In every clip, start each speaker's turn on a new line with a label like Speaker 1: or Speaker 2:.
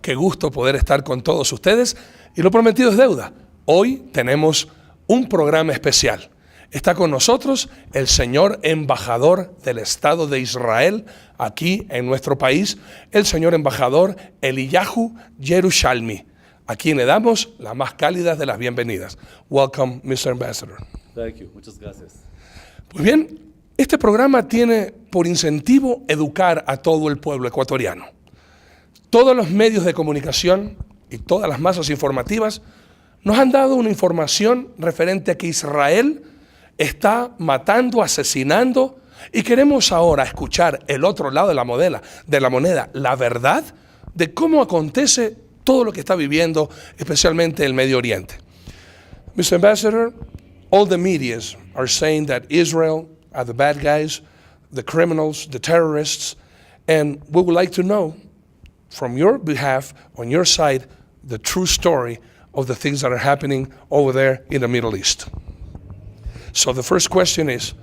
Speaker 1: qué gusto poder estar con todos ustedes. Y lo prometido es deuda. Hoy tenemos un programa especial. Está con nosotros el señor embajador del Estado de Israel aquí en nuestro país, el señor embajador Eliyahu Yerushalmi, a quien le damos la más cálida de las bienvenidas. Welcome, Mr. Ambassador.
Speaker 2: Thank you. Muchas gracias.
Speaker 1: Pues bien, este programa tiene por incentivo educar a todo el pueblo ecuatoriano. Todos los medios de comunicación y todas las masas informativas nos han dado una información referente a que Israel está matando, asesinando, y queremos ahora escuchar el otro lado de la moneda, la verdad de cómo acontece todo lo que está viviendo, especialmente el Medio Oriente. Mr. Ambassador, all the medias are saying that Israel are the bad guys, the criminals, the terrorists, and we would like to know from your behalf, on your side, the true story of the things that are happening over there in the Middle East. So the first question is,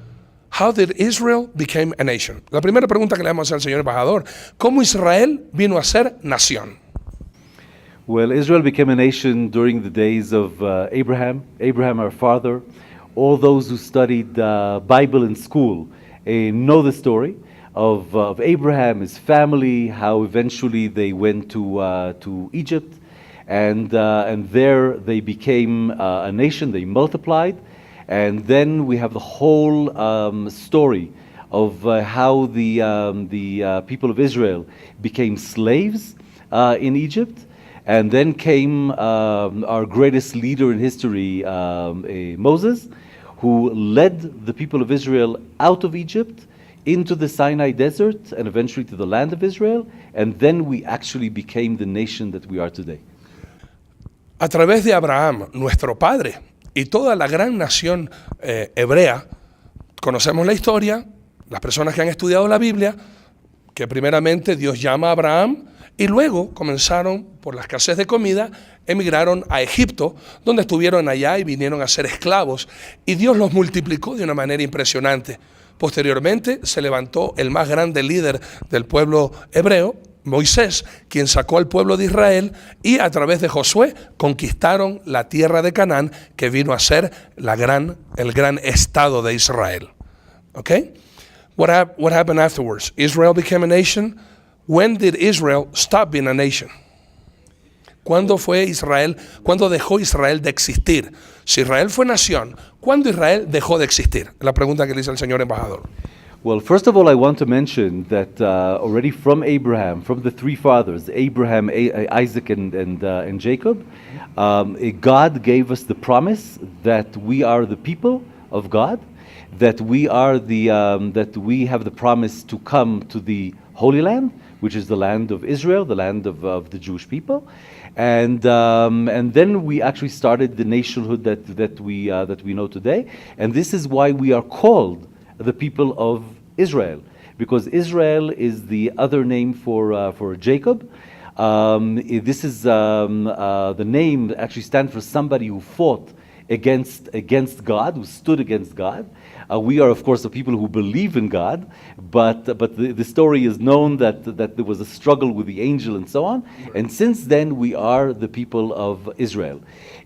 Speaker 1: how did Israel become a nation? La primera pregunta que le vamos a hacer al señor embajador, ¿cómo Israel vino a ser nación?
Speaker 2: Well, Israel became a nation during the days of Abraham, our father. All those who studied Bible in school know the story of Abraham, his family, how eventually they went to Egypt, and there they became a nation. They multiplied. And then we have the whole story of how the people of Israel became slaves in Egypt. And then came our greatest leader in history, Moses, who led the people of Israel out of Egypt into the Sinai Desert and eventually to the land of Israel. And then we actually became the nation that we are today.
Speaker 1: A través de Abraham, nuestro padre, y toda la gran nación hebrea, conocemos la historia, las personas que han estudiado la Biblia, que primeramente Dios llama a Abraham y luego comenzaron, por la escasez de comida, emigraron a Egipto, donde estuvieron allá y vinieron a ser esclavos, y Dios los multiplicó de una manera impresionante. Posteriormente se levantó el más grande líder del pueblo hebreo, Moisés, quien sacó al pueblo de Israel, y a través de Josué conquistaron la tierra de Canaán, que vino a ser el gran estado de Israel. Okay? What happened afterwards? Israel became a nation. When did Israel stop being a nation? ¿Cuándo dejó Israel de existir? Si Israel fue nación, ¿cuándo Israel dejó de existir? La pregunta que le hizo el señor embajador.
Speaker 2: Well, first of all, I want to mention that already from Abraham, from the three fathers, Abraham, Isaac, and Jacob, God gave us the promise that we are the people of God, that we are that we have the promise to come to the Holy Land, which is the land of Israel, the land of the Jewish people, and then we actually started the nationhood that we know today, and this is why we are called the people of Israel, because Israel is the other name for Jacob. This is the name that actually stands for somebody who fought against God, who stood against God. We are, of course, the people who believe in God, but the story is known that there was a struggle with the angel and so on. And since then, we are the people of Israel,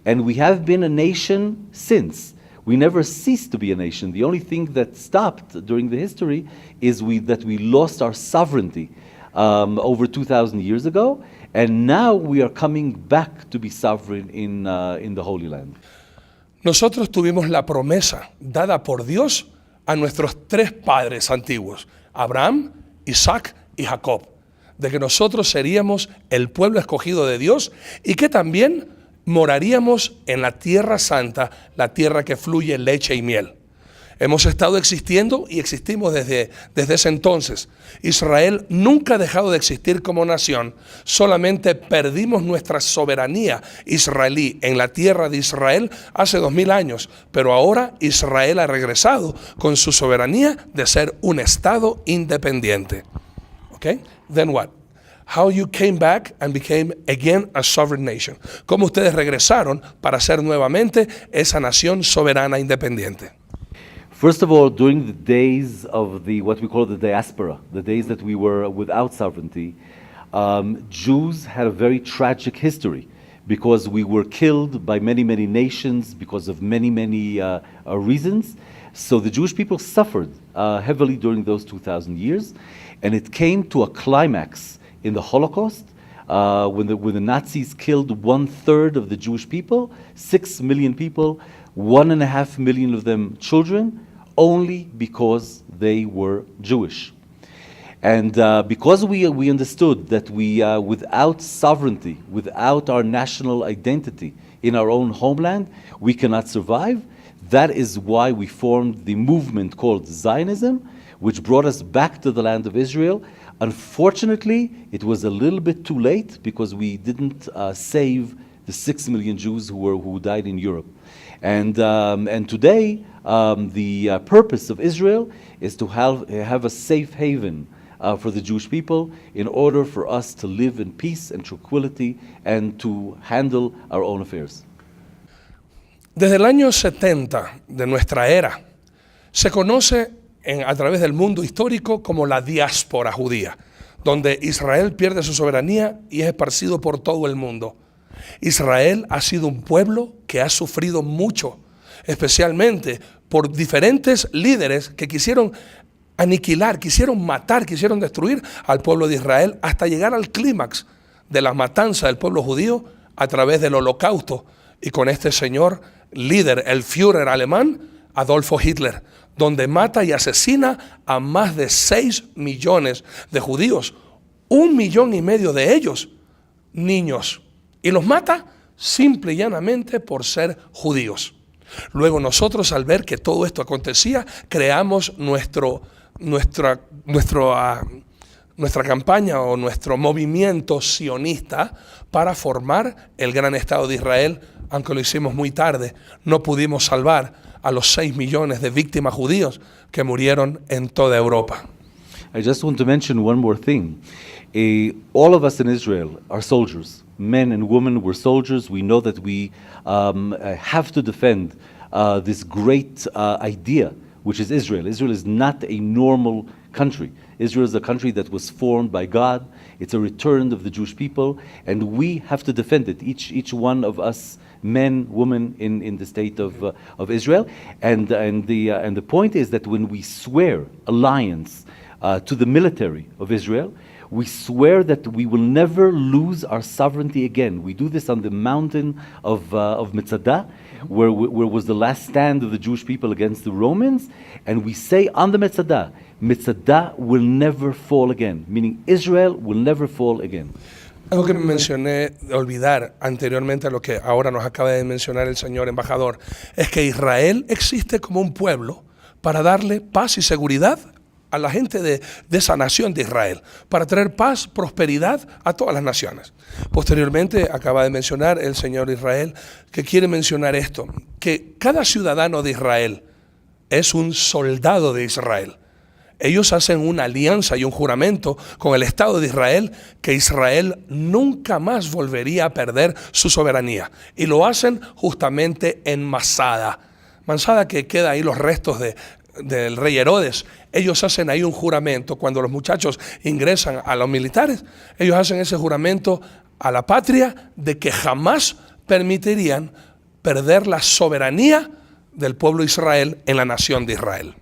Speaker 2: and we have been a nation since. We never ceased to be a nation. The only thing that stopped during the history is that we lost our sovereignty over 2,000 years ago, and now we are coming back to be sovereign in the Holy Land.
Speaker 1: Nosotros tuvimos la promesa dada por Dios a nuestros tres padres antiguos, Abraham, Isaac y Jacob, de que nosotros seríamos el pueblo escogido de Dios y que también moraríamos en la tierra santa, la tierra que fluye leche y miel. Hemos estado existiendo y existimos desde ese entonces. Israel nunca ha dejado de existir como nación, solamente perdimos nuestra soberanía israelí en la tierra de Israel hace 2000 años, pero ahora Israel ha regresado con su soberanía de ser un estado independiente. Okay? Then what? How you came back and became again a sovereign nation. Cómo ustedes regresaron para ser nuevamente esa nación soberana independiente.
Speaker 2: First of all, during the days of what we call the diaspora, the days that we were without sovereignty, Jews had a very tragic history because we were killed by many, many nations because of many, many reasons. So the Jewish people suffered heavily during those 2,000 years, and it came to a climax in the Holocaust when the Nazis killed 1/3 of the Jewish people, 6 million people, 1.5 million of them children, only because they were Jewish. And because we understood that without sovereignty, without our national identity in our own homeland, we cannot survive, that is why we formed the movement called Zionism, which brought us back to the land of Israel. Unfortunately, it was a little bit too late because we didn't save the 6 million Jews who died in Europe. And today, the purpose of Israel is to have a safe haven for the Jewish people in order for us to live in peace and tranquility and to handle our own affairs.
Speaker 1: Desde el año 70 de nuestra era, se conoce a través del mundo histórico como la diáspora judía, donde Israel pierde su soberanía y es esparcido por todo el mundo. Israel ha sido un pueblo que ha sufrido mucho, especialmente por diferentes líderes que quisieron aniquilar, quisieron matar, quisieron destruir al pueblo de Israel hasta llegar al clímax de la matanza del pueblo judío a través del holocausto y con este señor líder, el Führer alemán, Adolfo Hitler, donde mata y asesina a más de 6 millones de judíos, 1,5 millones de ellos niños, y los mata simple y llanamente por ser judíos. Luego nosotros, al ver que todo esto acontecía, creamos nuestra campaña o nuestro movimiento sionista para formar el gran Estado de Israel, aunque lo hicimos muy tarde. No pudimos salvar a los 6 millones de víctimas judíos que murieron en toda Europa.
Speaker 2: I just want to mention one more thing. All of us in Israel are soldiers. Men and women, we're soldiers. We know that we have to defend this great idea, which is Israel. Israel is not a normal country. Israel is a country that was formed by God. It's a return of the Jewish people, and we have to defend it, each one of us, men, women, in the state of Israel. And the point is that when we swear alliance to the military of Israel, we swear that we will never lose our sovereignty again. We do this on the mountain of Metzadah, where was the last stand of the Jewish people against the Romans, and we say on the Metzadah, Metzadah will never fall again, meaning Israel will never fall again.
Speaker 1: Algo que mencioné, olvidar anteriormente a lo que ahora nos acaba de mencionar el señor embajador, es que Israel existe como un pueblo para darle paz y seguridad a la gente de esa nación de Israel, para traer paz, prosperidad a todas las naciones. Posteriormente, acaba de mencionar el señor Israel, que quiere mencionar esto, que cada ciudadano de Israel es un soldado de Israel. Ellos hacen una alianza y un juramento con el Estado de Israel que Israel nunca más volvería a perder su soberanía. Y lo hacen justamente en Masada. Masada, que queda ahí los restos del rey Herodes. Ellos hacen ahí un juramento. Cuando los muchachos ingresan a los militares, ellos hacen ese juramento a la patria de que jamás permitirían perder la soberanía del pueblo de Israel en la nación de Israel.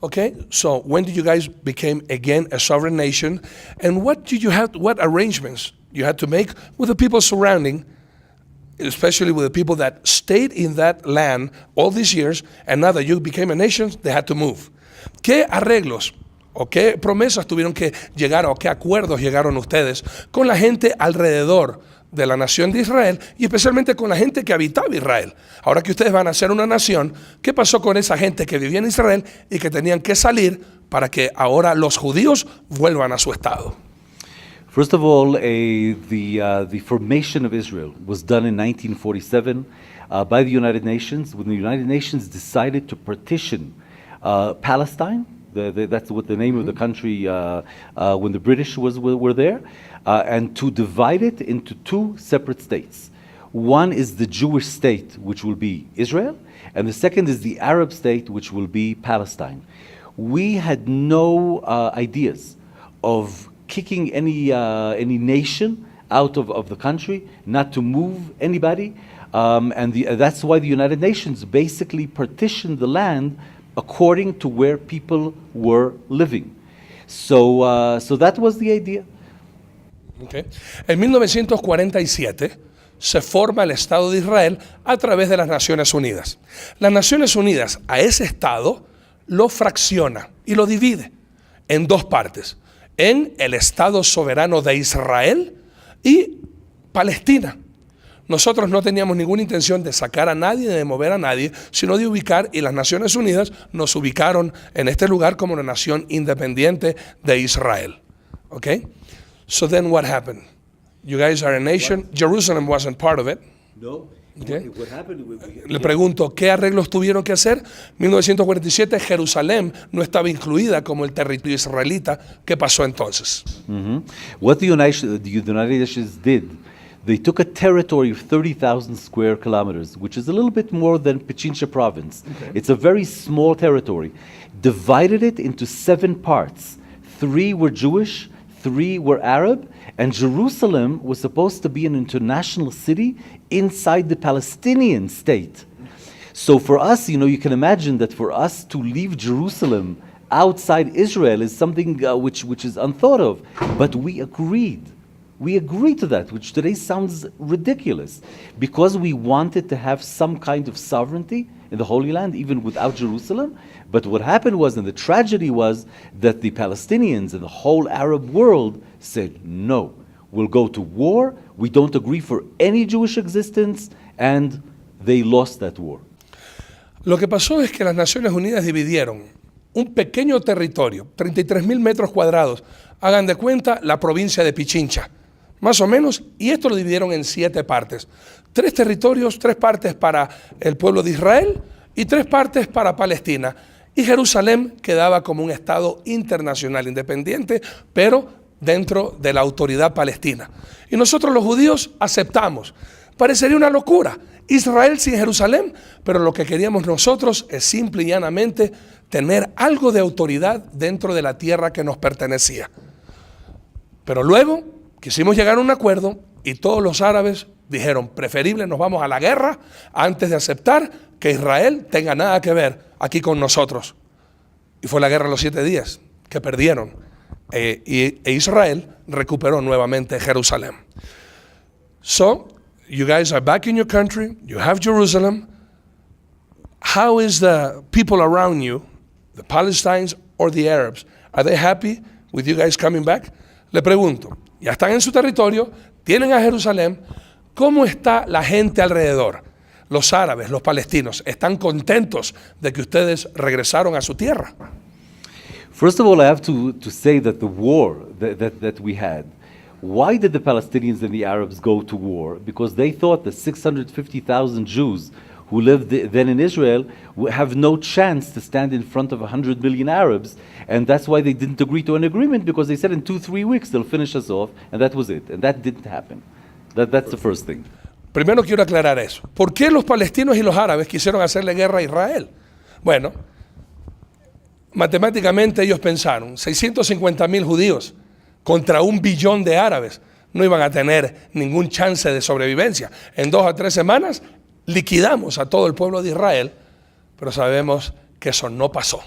Speaker 1: Okay, so when did you guys become again a sovereign nation, and what arrangements you had to make with the people surrounding, especially with the people that stayed in that land all these years, and now that you became a nation, they had to move? ¿Qué arreglos o qué promesas tuvieron que llegar o qué acuerdos llegaron ustedes con la gente alrededor de la nación de Israel y especialmente con la gente que habitaba Israel? Ahora que ustedes van a ser una nación, ¿qué pasó con esa gente que vivía en Israel y que tenían que salir para que ahora los judíos vuelvan a su estado?
Speaker 2: First of all, the formation of Israel was done in 1947 by the United Nations, when the United Nations decided to partition Palestine. That's what the name of the country when the British were there, and to divide it into 2 separate states. One is the Jewish state, which will be Israel, and the second is the Arab state, which will be Palestine. We had no ideas of kicking any nation out of the country, not to move anybody. That's why the United Nations basically partitioned the land according to where people were living. So that was the idea.
Speaker 1: Okay. En 1947 se forma el Estado de Israel a través de las Naciones Unidas. Las Naciones Unidas a ese Estado lo fracciona y lo divide en dos partes, en el Estado soberano de Israel y Palestina. Nosotros no teníamos ninguna intención de sacar a nadie, de mover a nadie, sino de ubicar, y las Naciones Unidas nos ubicaron en este lugar como una nación independiente de Israel. Okay? So then what happened? You guys are a nation. Jerusalem wasn't part of it.
Speaker 2: No.
Speaker 1: Okay.
Speaker 2: What happened?
Speaker 1: Le pregunto, ¿qué arreglos tuvieron que hacer? 1947, Jerusalén no estaba incluida como el territorio israelita. ¿Qué pasó entonces?
Speaker 2: What the United Nations did, they took a territory of 30,000 square kilometers, which is a little bit more than Pichincha province. Okay. It's a very small territory. Divided it into 7 parts. 3 were Jewish, 3 were Arab, and Jerusalem was supposed to be an international city inside the Palestinian state. So for us, you can imagine that for us to leave Jerusalem outside Israel is something which is unthought of. But we agreed. We agreed to that, which today sounds ridiculous, because we wanted to have some kind of sovereignty in the Holy Land, even without Jerusalem. But what happened was, and the tragedy was, that the Palestinians and the whole Arab world said, no, we'll go to war, we don't agree for any Jewish existence, and they lost that war.
Speaker 1: Lo que pasó es que las Naciones Unidas dividieron un pequeño territorio, 33,000 metros cuadrados, hagan de cuenta la provincia de Pichincha, más o menos, y esto lo dividieron en 7 partes. 3 territorios, 3 partes para el pueblo de Israel y 3 partes para Palestina. Y Jerusalén quedaba como un estado internacional independiente, pero dentro de la autoridad palestina. Y nosotros los judíos aceptamos. Parecería una locura, Israel sin Jerusalén, pero lo que queríamos nosotros es simple y llanamente tener algo de autoridad dentro de la tierra que nos pertenecía. Pero luego quisimos llegar a un acuerdo y todos los árabes dijeron, preferible nos vamos a la guerra antes de aceptar que Israel tenga nada que ver aquí con nosotros. Y fue la guerra de los 7 días que perdieron. E Israel recuperó nuevamente Jerusalén. So, you guys are back in your country, you have Jerusalem. How is the people around you, the Palestinians or the Arabs, are they happy with you guys coming back? Le pregunto, ya están en su territorio, tienen a Jerusalén, ¿cómo está la gente alrededor? Los árabes, los palestinos, ¿están contentos de que ustedes regresaron a su tierra?
Speaker 2: First of all, I have to say that the war that we had, why did the Palestinians and the Arabs go to war? Because they thought that 650,000 Jews who lived then in Israel would have no chance to stand in front of 100 million Arabs, and that's why they didn't agree to an agreement, because they said in 2-3 weeks they'll finish us off, and that was it. And that didn't happen. That's the first thing.
Speaker 1: Primero quiero aclarar eso. ¿Por qué los palestinos y los árabes quisieron hacerle guerra a Israel? Bueno, matemáticamente ellos pensaron, 650,000 judíos contra 1 billón de árabes no iban a tener ningún chance de sobrevivencia. En 2 a 3 semanas liquidamos a todo el pueblo de Israel, pero sabemos que eso no pasó.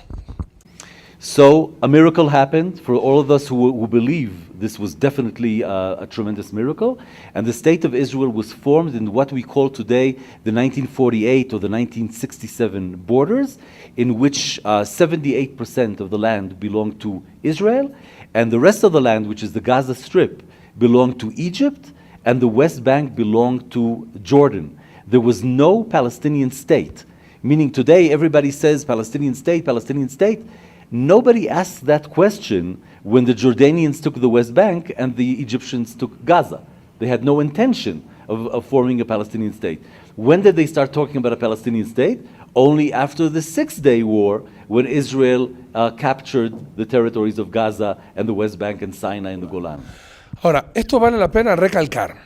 Speaker 2: So a miracle happened for all of us who believe this was definitely a tremendous miracle, and the state of Israel was formed in what we call today the 1948 or the 1967 borders, in which 78% of the land belonged to Israel, and the rest of the land, which is the Gaza Strip, belonged to Egypt, and the West Bank belonged to Jordan. There was no Palestinian state, meaning today everybody says Palestinian state, Palestinian state. Nobody asked that question when the Jordanians took the West Bank and the Egyptians took Gaza. They had no intention of forming a Palestinian state. When did they start talking about a Palestinian state? Only after the 6-Day War, when Israel captured the territories of Gaza and the West Bank and Sinai and the Golan.
Speaker 1: Ahora, esto vale la pena recalcar.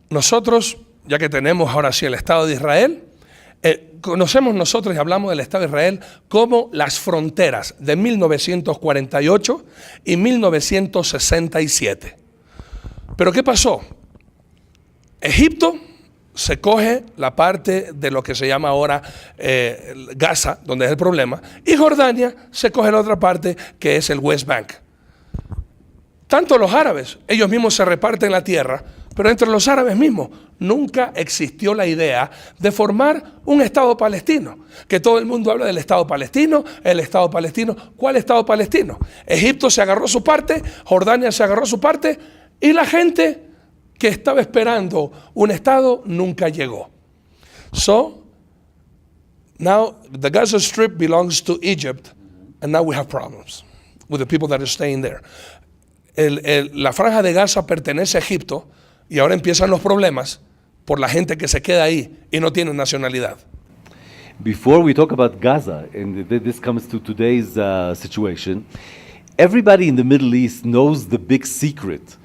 Speaker 1: Nosotros, ya que tenemos ahora sí el Estado de Israel, Conocemos nosotros y hablamos del Estado de Israel como las fronteras de 1948 y 1967. Pero ¿qué pasó? Egipto se coge la parte de lo que se llama ahora Gaza, donde es el problema, y Jordania se coge la otra parte que es el West Bank. Tanto los árabes, ellos mismos se reparten la tierra, pero entre los árabes mismos nunca existió la idea de formar un Estado palestino. Que todo el mundo habla del Estado palestino, el Estado palestino. ¿Cuál Estado palestino? Egipto se agarró su parte, Jordania se agarró su parte, y la gente que estaba esperando un Estado nunca llegó. So, now the Gaza Strip belongs to Egypt, and now we have problems with the people that are staying there. La franja de Gaza pertenece a Egipto, y ahora empiezan los problemas por la gente que se queda ahí y no tiene nacionalidad.
Speaker 2: Before we talk about Gaza, and this comes to today's situation, everybody in the Middle East knows the big secret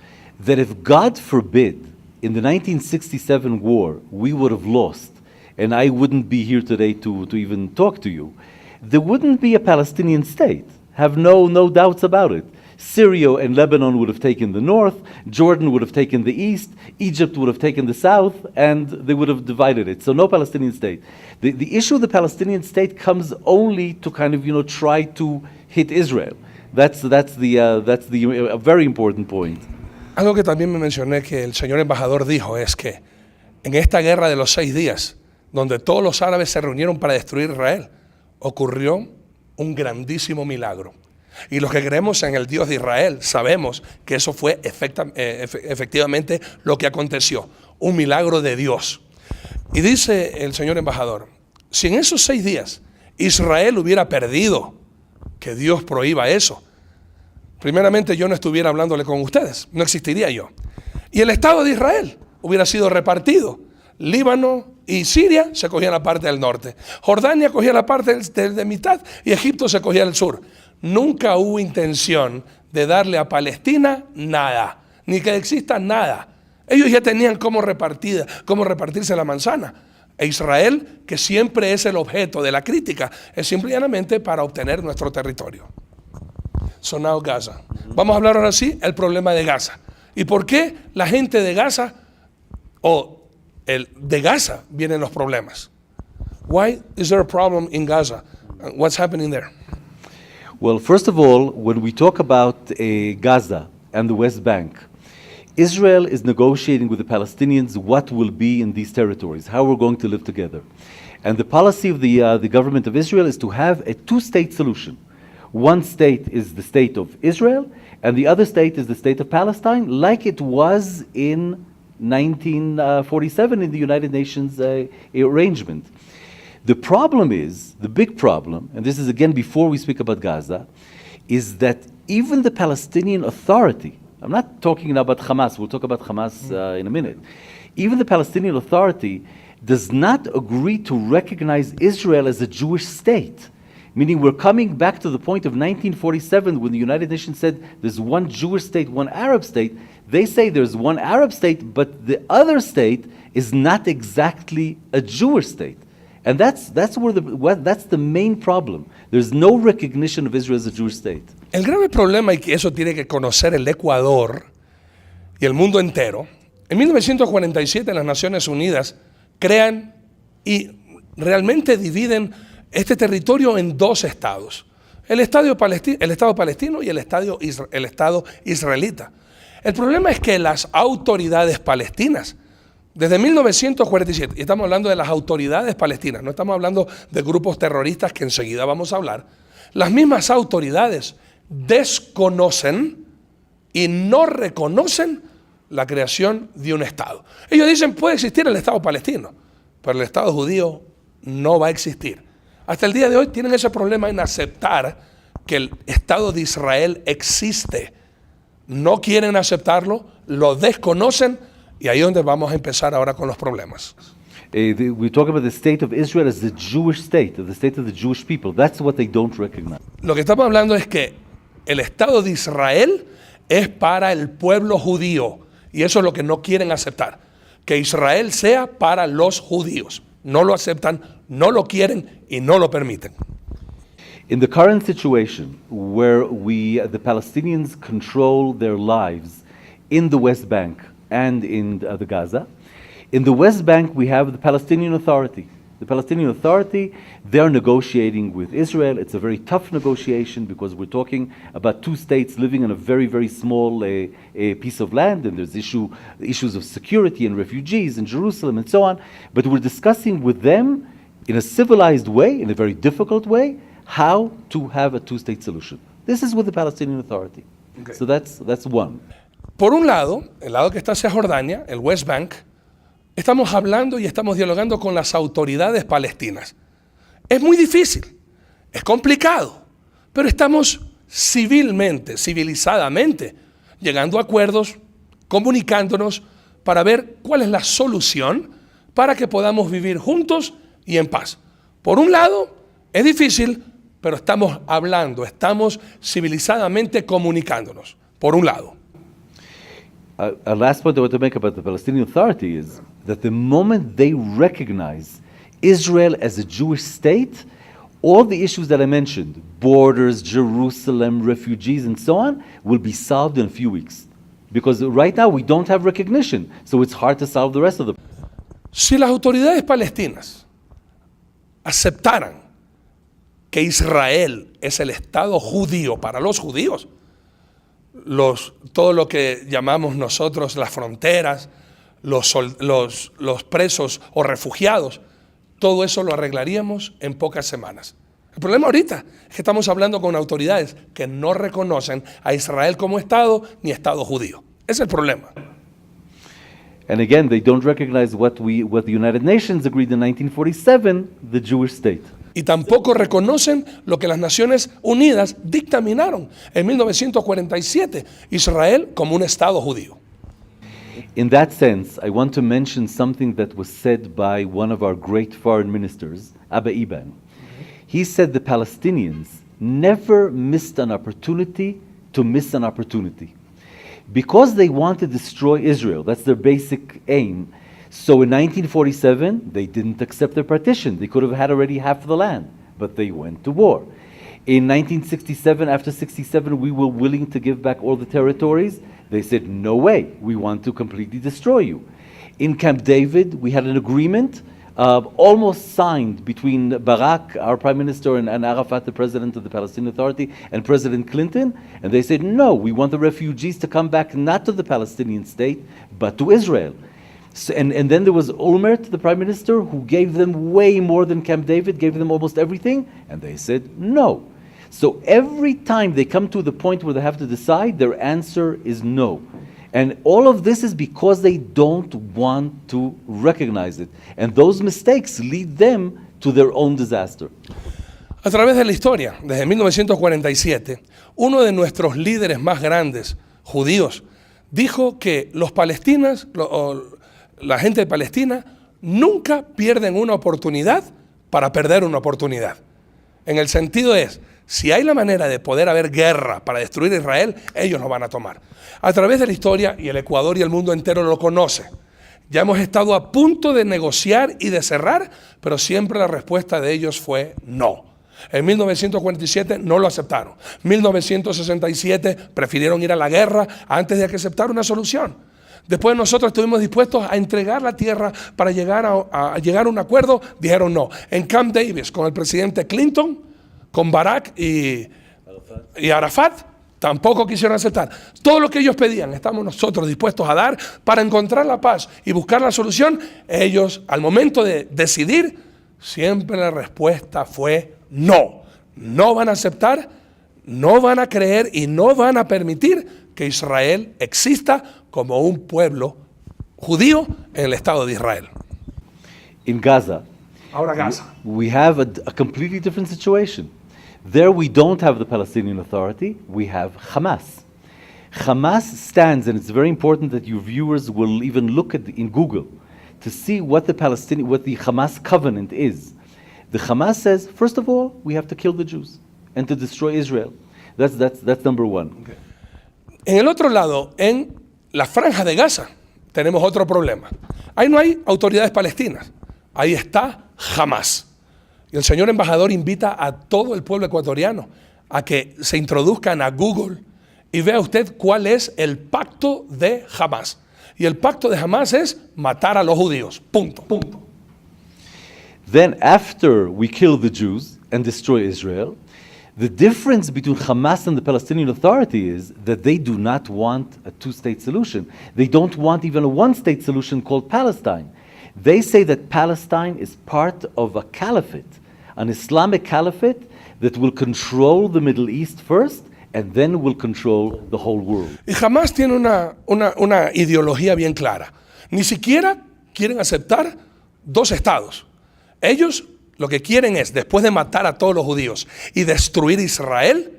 Speaker 2: that if, God forbid, in the 1967 war, we would have lost, and I wouldn't be here today to even talk to you, there wouldn't be a Palestinian state. Have no doubts about it. Syria and Lebanon would have taken the north, Jordan would have taken the east, Egypt would have taken the south, and they would have divided it. So no Palestinian state. The issue of the Palestinian state comes only to kind of, try to hit Israel. That's a very important point.
Speaker 1: Algo que también me mencioné que el señor embajador dijo es que en esta guerra de los 6 días, donde todos los árabes se reunieron para destruir Israel, ocurrió un grandísimo milagro. Y los que creemos en el Dios de Israel sabemos que eso fue efectivamente lo que aconteció, un milagro de Dios. Y dice el señor embajador, si en esos 6 días Israel hubiera perdido, que Dios prohíba eso, primeramente yo no estuviera hablándole con ustedes, no existiría yo. Y el Estado de Israel hubiera sido repartido. Líbano y Siria se cogían la parte del norte, Jordania cogía la parte de mitad y Egipto se cogía el sur. Nunca hubo intención de darle a Palestina nada, ni que exista nada. Ellos ya tenían cómo repartirse la manzana. E Israel, que siempre es el objeto de la crítica, es simplemente para obtener nuestro territorio. So now Gaza. Vamos a hablar ahora sí el problema de Gaza. ¿Y por qué la gente de Gaza de Gaza vienen los problemas? Why is there a problem in Gaza? What's happening there?
Speaker 2: Well, first of all, when we talk about Gaza and the West Bank, Israel is negotiating with the Palestinians what will be in these territories, how we're going to live together. And the policy of the government of Israel is to have a 2-state solution. One state is the state of Israel, and the other state is the state of Palestine, like it was in 1947 in the United Nations arrangement. The problem is, the big problem, and this is again before we speak about Gaza, is that even the Palestinian Authority, I'm not talking now about Hamas, we'll talk about Hamas in a minute, even the Palestinian Authority does not agree to recognize Israel as a Jewish state. Meaning we're coming back to the point of 1947 when the United Nations said there's one Jewish state, one Arab state. They say there's one Arab state, but the other state is not exactly a Jewish state. And that's the main problem. There's no recognition of Israel as a Jewish state.
Speaker 1: El grave problema, y que eso tiene que conocer el Ecuador y el mundo entero, en 1947 las Naciones Unidas crean y realmente dividen este territorio en 2 estados. El Estado palestino y el Estado israelita. El problema es que las autoridades palestinas, desde 1947, y estamos hablando de las autoridades palestinas, no estamos hablando de grupos terroristas que enseguida vamos a hablar, las mismas autoridades desconocen y no reconocen la creación de un Estado. Ellos dicen, puede existir el Estado palestino, pero el Estado judío no va a existir. Hasta el día de hoy tienen ese problema en aceptar que el Estado de Israel existe. No quieren aceptarlo, lo desconocen, y ahí es donde vamos a empezar ahora con los problemas.
Speaker 2: We talk about the state of Israel as the Jewish state, the state of the Jewish people. That's what they don't recognize.
Speaker 1: Lo que estamos hablando es que el Estado de Israel es para el pueblo judío, y eso es lo que no quieren aceptar, que Israel sea para los judíos. no lo aceptan, no lo quieren y no lo permiten.
Speaker 2: In the current situation where the Palestinians control their lives in the West Bank and in the Gaza, in the West Bank we have the Palestinian Authority. The Palestinian Authority, they're negotiating with Israel. It's a very tough negotiation because we're talking about two states living in a very, very small a piece of land, and there's issues of security and refugees in Jerusalem and so on. But we're discussing with them in a civilized way, in a very difficult way, how to have a two-state solution. This is with the Palestinian Authority.
Speaker 1: Okay.
Speaker 2: So that's one.
Speaker 1: Por un lado, el lado que está hacia Jordania, el West Bank, estamos hablando y estamos dialogando con las autoridades palestinas. Es muy difícil, es complicado, pero estamos civilmente, civilizadamente, llegando a acuerdos, comunicándonos para ver cuál es la solución para que podamos vivir juntos y en paz. Por un lado, es difícil, pero estamos hablando, estamos civilizadamente comunicándonos, por un lado.
Speaker 2: A last point I want to make about the Palestinian Authority is that the moment they recognize Israel as a Jewish state, all the issues that I mentioned, borders, Jerusalem, refugees, and so on, will be solved in a few weeks. Because right now we don't have recognition, so it's hard to solve the rest of them.
Speaker 1: Si las autoridades palestinas aceptaran que Israel es el Estado judío para los judíos, todo lo que llamamos nosotros las fronteras, los presos o refugiados, todo eso lo arreglaríamos en pocas semanas. El problema ahorita es que estamos hablando con autoridades que no reconocen a Israel como Estado ni Estado judío. Ese es el problema.
Speaker 2: And again, they don't recognize what the United Nations agreed in 1947, the Jewish state.
Speaker 1: Y tampoco reconocen lo que las Naciones Unidas dictaminaron en 1947, Israel como un Estado judío.
Speaker 2: In that sense, I want to mention something that was said by one of our great foreign ministers, Abba Eban. He said the Palestinians never missed an opportunity to miss an opportunity. Because they want to destroy Israel, that's their basic aim. So in 1947, they didn't accept their partition. They could have had already half the land, but they went to war. In 1967, after 67, we were willing to give back all the territories. They said, no way, we want to completely destroy you. In Camp David, we had an agreement almost signed between Barak, our prime minister, and Arafat, the president of the Palestinian Authority, and President Clinton. And they said, no, we want the refugees to come back not to the Palestinian state, but to Israel. So, and then there was Olmert, the prime minister, who gave them way more than Camp David, gave them almost everything, and they said no. So every time they come to the point where they have to decide, their answer is no. And all of this is because they don't want to recognize it. And those mistakes lead them to their own disaster.
Speaker 1: A través de la historia, desde 1947, uno de nuestros líderes más grandes, judíos, dijo que los palestinos, la gente de Palestina, nunca pierden una oportunidad para perder una oportunidad. En el sentido es, si hay la manera de poder haber guerra para destruir a Israel, ellos lo van a tomar. A través de la historia, y el Ecuador y el mundo entero lo conoce, ya hemos estado a punto de negociar y de cerrar, pero siempre la respuesta de ellos fue no. En 1947 no lo aceptaron. En 1967 prefirieron ir a la guerra antes de que aceptar una solución. Después nosotros estuvimos dispuestos a entregar la tierra para llegar a un acuerdo, dijeron no. En Camp David, con el presidente Clinton, con Barak y Arafat, tampoco quisieron aceptar. Todo lo que ellos pedían, estamos nosotros dispuestos a dar para encontrar la paz y buscar la solución. Ellos, al momento de decidir, siempre la respuesta fue no. No van a aceptar, no van a creer y no van a permitir que Israel exista como un pueblo judío en el Estado de Israel.
Speaker 2: In Gaza,
Speaker 1: Ahora Gaza.
Speaker 2: we have a completely different situation. There we don't have the Palestinian Authority, we have Hamas. Hamas stands, and it's very important that your viewers will even look at in Google to see what the Hamas covenant is. The Hamas says, first of all, we have to kill the Jews and to destroy Israel. That's number one.
Speaker 1: Okay. En el otro lado, en la franja de Gaza, tenemos otro problema. Ahí no hay autoridades palestinas, ahí está jamás. Y el señor embajador invita a todo el pueblo ecuatoriano a que se introduzcan a Google y vea usted cuál es el pacto de Hamás. Y el pacto de Hamás es matar a los judíos. Punto.
Speaker 2: Then after we kill the Jews and destroy Israel, the difference between Hamas and the Palestinian Authority is that they do not want a two-state solution. They don't want even a one-state solution called Palestine. They say that Palestine is part of a caliphate, an Islamic caliphate that will control the Middle East first and then will control the whole world.
Speaker 1: Y Hamás tiene una ideología bien clara. Ni siquiera quieren aceptar dos estados. Ellos lo que quieren es, después de matar a todos los judíos y destruir Israel,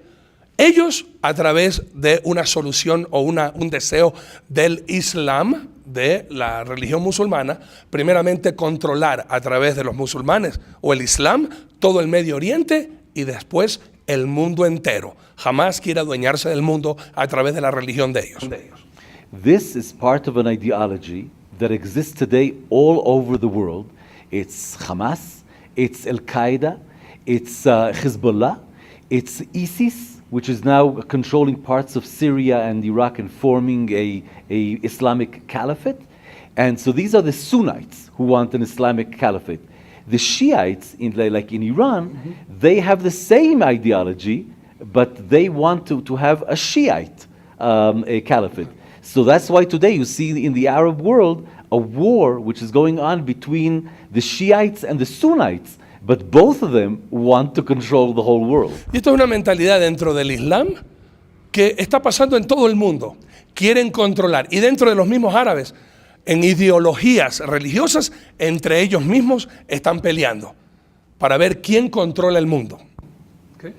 Speaker 1: ellos a través de una solución o un deseo del Islam, de la religión musulmana, primeramente controlar a través de los musulmanes o el Islam todo el Medio Oriente y después el mundo entero. Jamás quiere adueñarse del mundo a través de la religión de ellos.
Speaker 2: This is part of an ideology that exists today all over the world. It's Hamas, it's Al-Qaeda, it's Hezbollah, it's ISIS, which is now controlling parts of Syria and Iraq and forming a Islamic caliphate. And so these are the Sunnites who want an Islamic caliphate. The Shiites, like in Iran, they have the same ideology, but they want to have a Shiite a caliphate. So that's why today you see in the Arab world a war which is going on between the Shiites and the Sunnites, but both of them want to control the whole world.
Speaker 1: Y esto es una mentalidad dentro del Islam que está pasando en todo el mundo. Quieren controlar. Y dentro de los mismos árabes, en ideologías religiosas, entre ellos mismos están peleando para ver quién controla el mundo. Okay.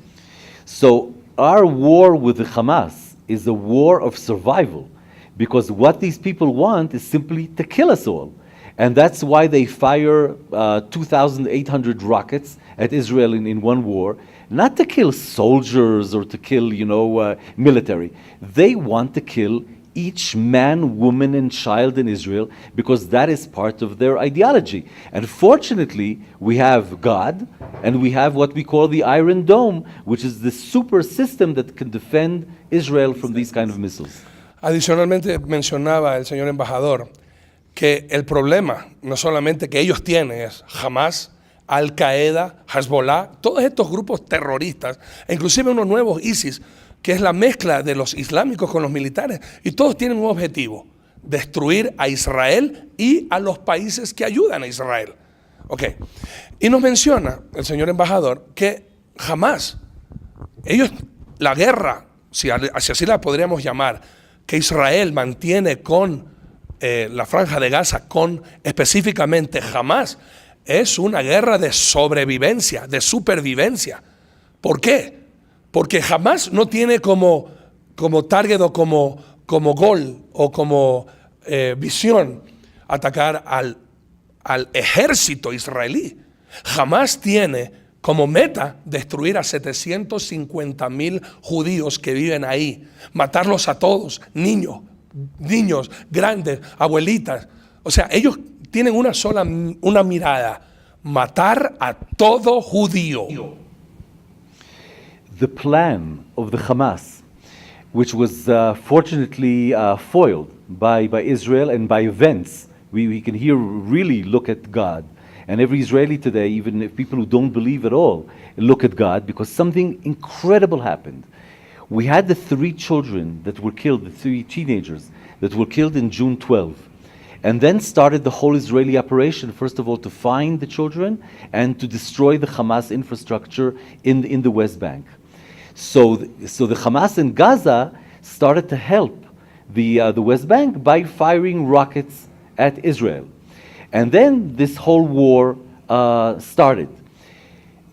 Speaker 2: So our war with the Hamas is a war of survival, because what these people want is simply to kill us all. And that's why they fire 2,800 rockets at Israel in one war, not to kill soldiers or to kill, military. They want to kill each man, woman, and child in Israel, because that is part of their ideology. And fortunately, we have God, and we have what we call the Iron Dome, which is the super system that can defend Israel from these kind of missiles.
Speaker 1: Adicionalmente mencionaba el señor embajador que el problema no solamente que ellos tienen es Hamas, Al-Qaeda, Hezbollah, todos estos grupos terroristas, e inclusive unos nuevos ISIS, que es la mezcla de los islámicos con los militares, y todos tienen un objetivo: destruir a Israel y a los países que ayudan a Israel. Okay. Y nos menciona el señor embajador que jamás ellos, la guerra, si así la podríamos llamar, que Israel mantiene con la franja de Gaza, con específicamente Hamás, es una guerra de sobrevivencia, de supervivencia. ¿Por qué? Porque Hamás no tiene como target o como gol o como visión atacar al ejército israelí. Hamás tiene como meta destruir a 750,000 judíos que viven ahí, matarlos a todos, niños, grandes, abuelitas. O sea, ellos tienen una mirada: matar a todo judío.
Speaker 2: The plan of the Hamas, which was fortunately foiled by Israel and by events, we can here really look at God. And every Israeli today, even if people who don't believe at all, look at God, because something incredible happened. We had the 3 children that were killed, the 3 teenagers that were killed in June 12. And then started the whole Israeli operation, first of all, to find the children and to destroy the Hamas infrastructure in the West Bank. So the Hamas in Gaza started to help the West Bank by firing rockets at Israel. And then this whole war started.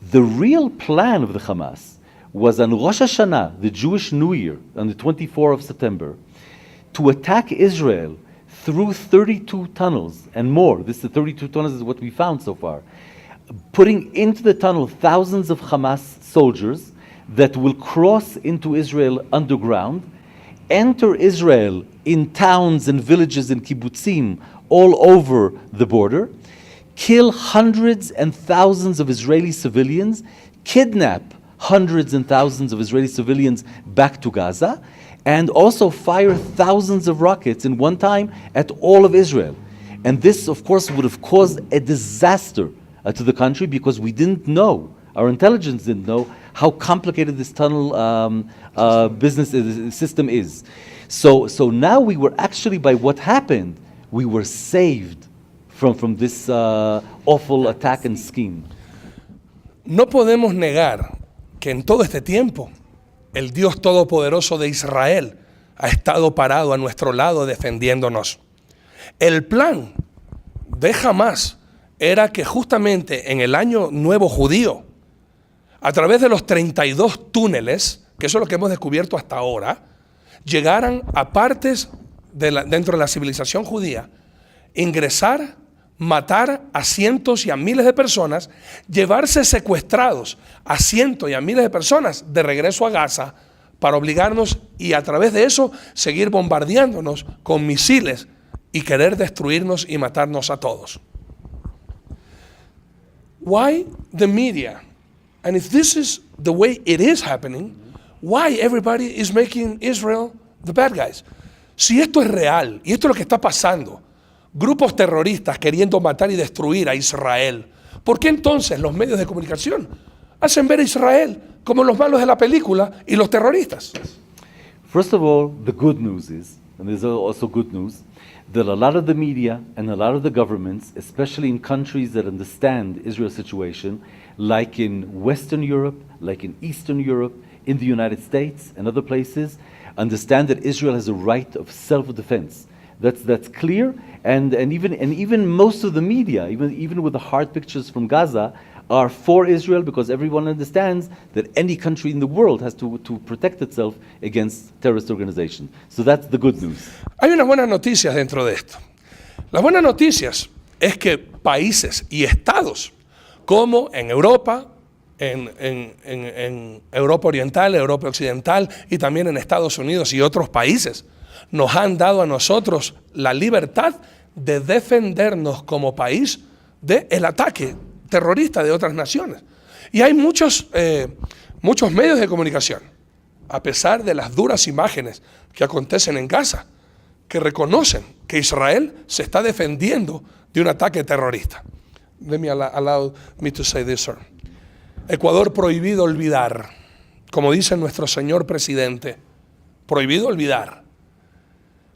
Speaker 2: The real plan of the Hamas was on Rosh Hashanah, the Jewish New Year, on the 24th of September, to attack Israel through 32 tunnels and more. The 32 tunnels is what we found so far. Putting into the tunnel thousands of Hamas soldiers that will cross into Israel underground, enter Israel in towns and villages and kibbutzim all over the border, kill hundreds and thousands of Israeli civilians, kidnap hundreds and thousands of Israeli civilians back to Gaza, and also fire thousands of rockets in one time at all of Israel. And this, of course, would have caused a disaster to the country because we didn't know, our intelligence didn't know how complicated this tunnel system is. So now we were actually, by what happened, we were saved from this awful attack and scheme.
Speaker 1: No podemos negar que en todo este tiempo el Dios Todopoderoso de Israel ha estado parado a nuestro lado defendiéndonos. El plan de Hamás era que justamente en el año nuevo judío, a través de los 32 túneles, que eso es lo que hemos descubierto hasta ahora, llegaran a partes dentro de la civilización judía, ingresar, matar a cientos y a miles de personas, llevarse secuestrados a cientos y a miles de personas de regreso a Gaza para obligarnos y a través de eso seguir bombardeándonos con misiles y querer destruirnos y matarnos a todos. Why the media? And if this is the way it is happening, why everybody is making Israel the bad guys? Si esto es real y esto es lo que está pasando, grupos terroristas queriendo matar y destruir a Israel, ¿por qué entonces los medios de comunicación hacen ver a Israel como los malos de la película y los terroristas?
Speaker 2: First of all, the good news is, and there's also good news, that a lot of the media and a lot of the governments, especially in countries that understand Israel's situation, like in Western Europe, like in Eastern Europe, in the United States and other places, understand that Israel has a right of self-defense. That's clear, and even most of the media, even with the hard pictures from Gaza, are for Israel because everyone understands that any country in the world has to protect itself against terrorist organizations. So that's the good news.
Speaker 1: Hay unas buenas noticias dentro de esto. Las buenas noticias es que países y estados como en Europa, en Europa Oriental, Europa Occidental y también en Estados Unidos y otros países, nos han dado a nosotros la libertad de defendernos como país del ataque terrorista de otras naciones. Y hay muchos medios de comunicación, a pesar de las duras imágenes que acontecen en Gaza, que reconocen que Israel se está defendiendo de un ataque terrorista. Let me allow me to say this, sir. Ecuador prohibido olvidar, como dice nuestro señor presidente, prohibido olvidar.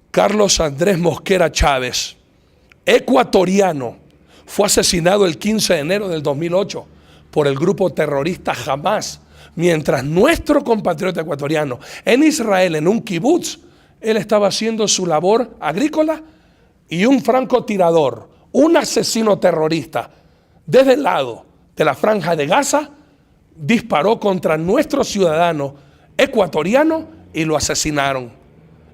Speaker 1: Carlos Andrés Mosquera Chávez, ecuatoriano, fue asesinado el 15 de enero del 2008 por el grupo terrorista Hamás, mientras nuestro compatriota ecuatoriano en Israel, en un kibutz, él estaba haciendo su labor agrícola y un francotirador, un asesino terrorista, desde el lado de la franja de Gaza, disparó contra nuestro ciudadano ecuatoriano y lo asesinaron.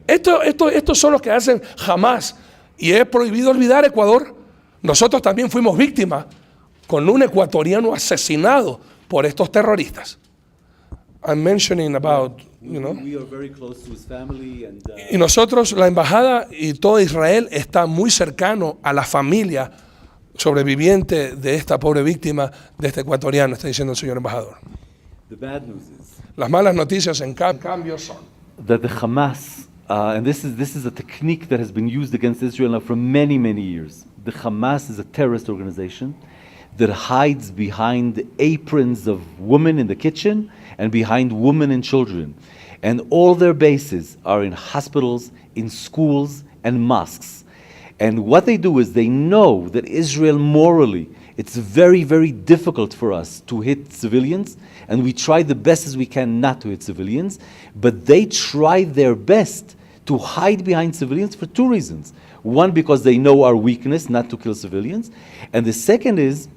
Speaker 1: Estos son los que hacen Hamás, y es prohibido olvidar Ecuador. Nosotros también fuimos víctimas con un ecuatoriano asesinado por estos terroristas. I'm mentioning about, you know.
Speaker 2: We are very close to his family and,
Speaker 1: Y nosotros, la embajada y todo Israel está muy cercano a la familia sobreviviente de esta pobre víctima de este ecuatoriano, está diciendo el señor embajador.
Speaker 2: the bad news is
Speaker 1: Las malas noticias en cambio son
Speaker 2: that the Hamas, and this is a technique that has been used against Israel now for many, many years. The Hamas is a terrorist organization that hides behind aprons of women in the kitchen and behind women and children. And all their bases are in hospitals, in schools, and mosques. And what they do is they know that Israel morally, it's very, very difficult for us to hit civilians, and we try the best as we can not to hit civilians, but they try their best to hide behind civilians for two reasons. One, because they know our weakness not to kill civilians, and the second is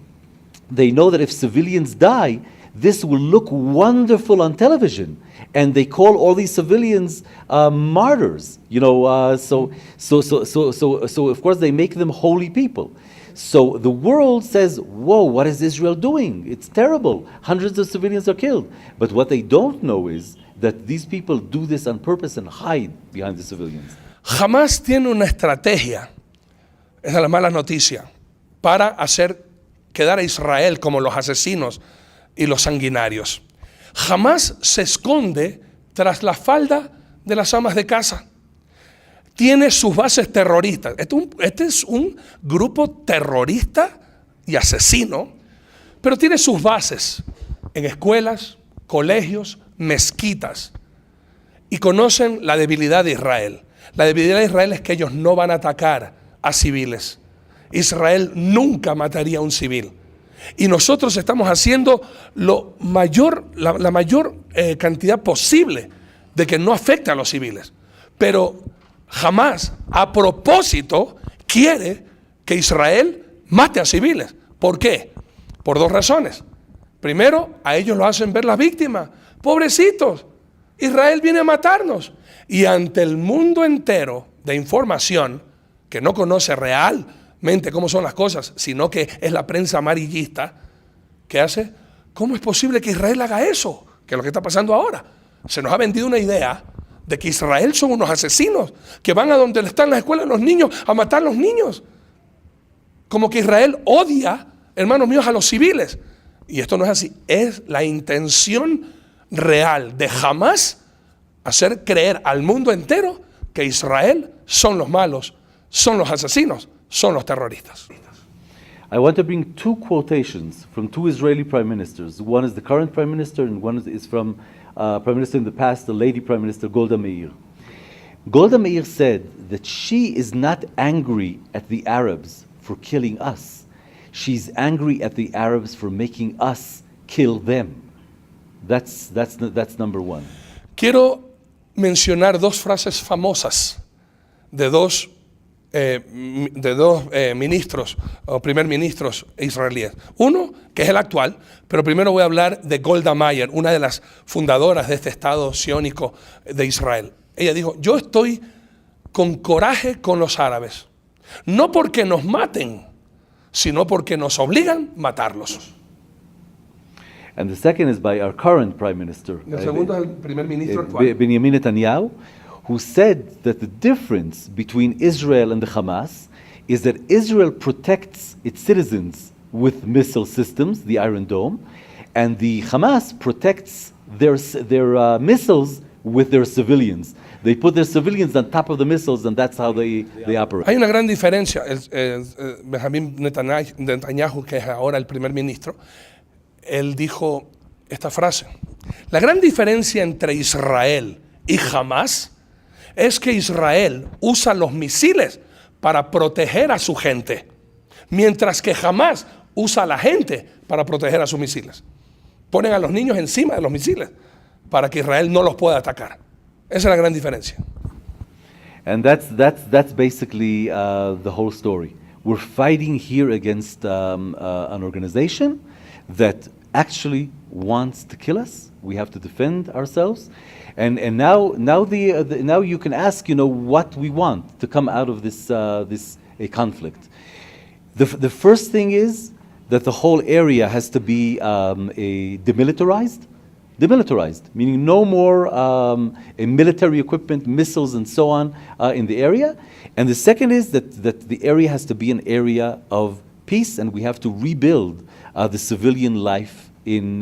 Speaker 2: they know that if civilians die, this will look wonderful on television, and they call all these civilians martyrs. You know, so of course they make them holy people. So the world says, "Whoa, what is Israel doing? It's terrible. Hundreds of civilians are killed." But what they don't know is that these people do this on purpose and hide behind the civilians.
Speaker 1: Jamás tiene una estrategia, esa es la mala noticia, para hacer quedar a Israel como los asesinos y los sanguinarios. Jamás se esconde tras la falda de las amas de casa. Tiene sus bases terroristas. Este es un grupo terrorista y asesino, pero tiene sus bases en escuelas, colegios, mezquitas. Y conocen la debilidad de Israel. La debilidad de Israel es que ellos no van a atacar a civiles. Israel nunca mataría a un civil. Y nosotros estamos haciendo la mayor cantidad posible de que no afecte a los civiles. Pero jamás, a propósito, quiere que Israel mate a civiles. ¿Por qué? Por dos razones. Primero, a ellos lo hacen ver las víctimas. Pobrecitos, Israel viene a matarnos. Y ante el mundo entero de información, que no conoce realmente cómo son las cosas, sino que es la prensa amarillista, ¿qué hace? ¿Cómo es posible que Israel haga eso? Que es lo que está pasando ahora. Se nos ha vendido una idea de que Israel son unos asesinos, que van a donde están las escuelas los niños a matar a los niños. Como que Israel odia, hermanos míos, a los civiles. Y esto no es así. Es la intención real de jamás hacer creer al mundo entero que Israel son los malos, son los asesinos, son los terroristas.
Speaker 2: I want to bring two quotations from two Israeli prime ministers. One is the current prime minister, and one is from prime minister in the past, the lady prime minister Golda Meir. Golda Meir said that she is not angry at the Arabs for killing us. She's angry at the Arabs for making us kill them. That's number one.
Speaker 1: Quiero mencionar dos frases famosas de dos ministros o primer ministros israelíes. Uno, que es el actual, pero primero voy a hablar de Golda Meir, una de las fundadoras de este Estado sionista de Israel. Ella dijo, yo estoy con coraje con los árabes, no porque nos maten, sino porque nos obligan a matarlos.
Speaker 2: And the second is by our current prime minister,
Speaker 1: El segundo es el primer ministro actual.
Speaker 2: Benjamin Netanyahu, who said that the difference between Israel and the Hamas is that Israel protects its citizens with missile systems, the Iron Dome, and the Hamas protects their missiles with their civilians. They put their civilians on top of the missiles, and that's how they operate.
Speaker 1: Hay una gran diferencia. Benjamin Netanyahu, que es ahora el primer ministro, él dijo esta frase. La gran diferencia entre Israel y Hamas es que Israel usa los misiles para proteger a su gente, mientras que Hamas usa a la gente para proteger a sus misiles. Ponen a los niños encima de los misiles para que Israel no los pueda atacar. Esa es la gran diferencia.
Speaker 2: And that's basically the whole story. We're fighting here against an organization that actually wants to kill us. We have to defend ourselves. And now you can ask, what we want to come out of this conflict. The first thing is that the whole area has to be demilitarized, meaning no more military equipment, missiles, and so on in the area. And the second is that the area has to be an area of peace, and we have to rebuild the civilian life in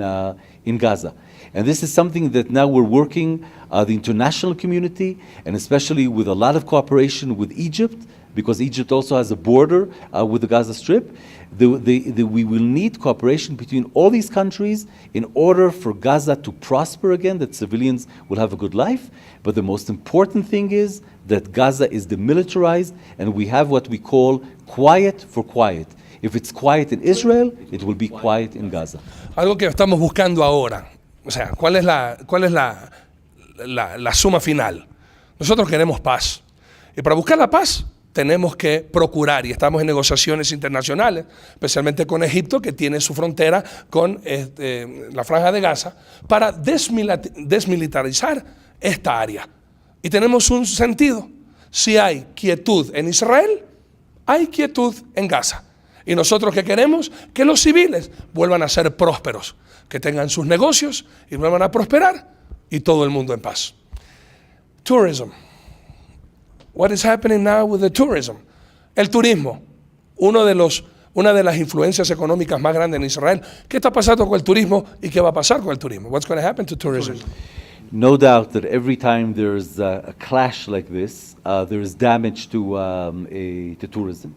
Speaker 2: Gaza. And this is something that now we're working, the international community, and especially with a lot of cooperation with Egypt, because Egypt also has a border with the Gaza Strip. We will need cooperation between all these countries in order for Gaza to prosper again, that civilians will have a good life. But the most important thing is that Gaza is demilitarized, and we have what we call quiet for quiet. If it's quiet in Israel, it will be quiet in Gaza.
Speaker 1: Algo que estamos buscando ahora, o sea, ¿cuál es la suma final? Nosotros queremos paz. Y para buscar la paz tenemos que procurar, y estamos en negociaciones internacionales, especialmente con Egipto, que tiene su frontera con la Franja de Gaza, para desmilitarizar esta área. Y tenemos un sentido. Si hay quietud en Israel, hay quietud en Gaza. Y nosotros que queremos que los civiles vuelvan a ser prósperos, que tengan sus negocios y vuelvan a prosperar, y todo el mundo en paz. Tourism. What is happening now with the tourism? El turismo, uno de los una de las influencias económicas más grandes en Israel. ¿Qué está pasando con el turismo y qué va a pasar con el turismo? What's going to happen to tourism?
Speaker 2: No doubt that every time there's a clash like this, there is damage to tourism.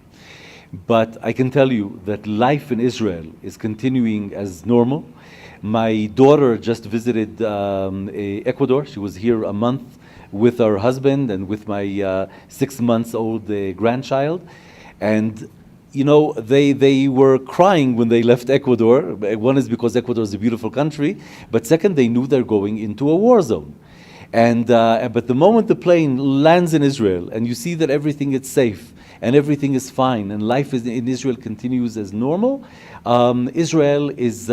Speaker 2: But I can tell you that life in Israel is continuing as normal. My daughter just visited Ecuador. She was here a month with her husband and with my 6 months old grandchild. And you know, they were crying when they left Ecuador. One is because Ecuador is a beautiful country, but second, they knew they're going into a war zone. And but the moment the plane lands in Israel and you see that everything is safe and everything is fine and life in Israel continues as normal, Israel is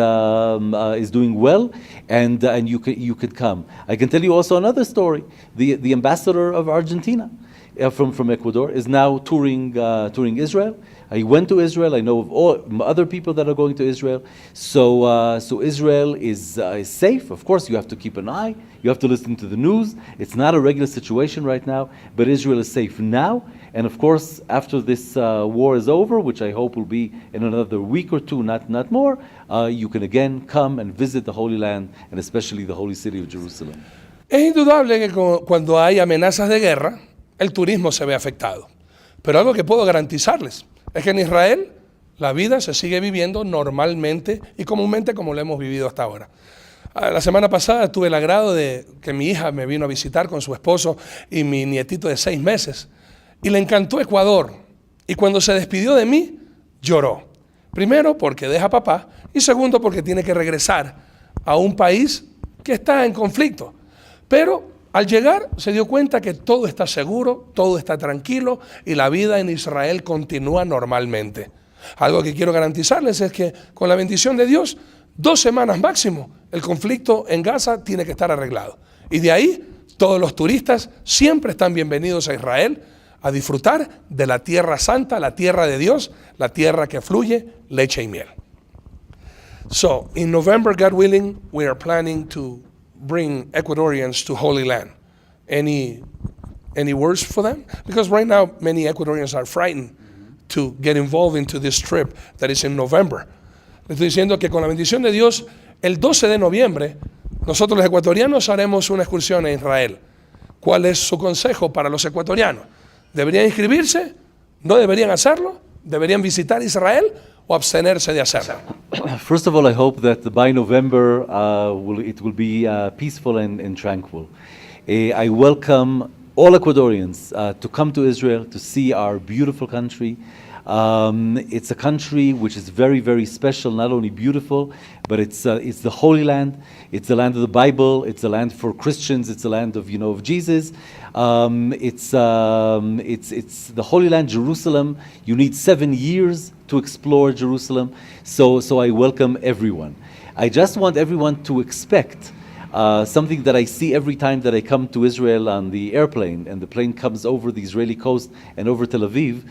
Speaker 2: doing well, and you could come. I can tell you also another story. The ambassador of Argentina from Ecuador is now touring Israel. I went to Israel. I know of all other people that are going to Israel. So Israel is safe. Of course, you have to keep an eye. You have to listen to the news. It's not a regular situation right now, but Israel is safe now. And of course, after this war is over, which I hope will be in another week or two, not more, you can again come and visit the Holy Land, and especially the holy city of Jerusalem.
Speaker 1: Es indudable que cuando hay amenazas de guerra, el turismo se ve afectado. Pero algo que puedo garantizarles es que en Israel la vida se sigue viviendo normalmente y comúnmente como lo hemos vivido hasta ahora. La semana pasada tuve el agrado de que mi hija me vino a visitar con su esposo y mi nietito de 6 meses. Y le encantó Ecuador. Y cuando se despidió de mí, lloró. Primero porque deja a papá y segundo porque tiene que regresar a un país que está en conflicto. Pero al llegar se dio cuenta que todo está seguro, todo está tranquilo y la vida en Israel continúa normalmente. Algo que quiero garantizarles es que con la bendición de Dios, 2 semanas máximo, el conflicto en Gaza tiene que estar arreglado. Y de ahí todos los turistas siempre están bienvenidos a Israel a disfrutar de la tierra santa, la tierra de Dios, la tierra que fluye leche y miel. So, in November, God willing, we are planning to bring Ecuadorians to Holy Land. Any words for them? Because right now, many Ecuadorians are frightened to get involved into this trip that is in November. Le estoy diciendo que con la bendición de Dios, el 12 de noviembre, nosotros los ecuatorianos haremos una excursión a Israel. ¿Cuál es su consejo para los ecuatorianos? ¿Deberían inscribirse? ¿No deberían hacerlo? ¿Deberían visitar Israel o abstenerse de hacerlo?
Speaker 2: First of all, I hope that by November it will be peaceful and tranquil. I welcome all Ecuadorians to come to Israel to see our beautiful country. It's a country which is very, very special, not only beautiful, but it's the Holy Land. It's the land of the Bible. It's the land for Christians. It's the land of, of Jesus. It's the Holy Land, Jerusalem. You need 7 years to explore Jerusalem. So I welcome everyone. I just want everyone to expect something that I see every time that I come to Israel on the airplane, and the plane comes over the Israeli coast and over Tel Aviv.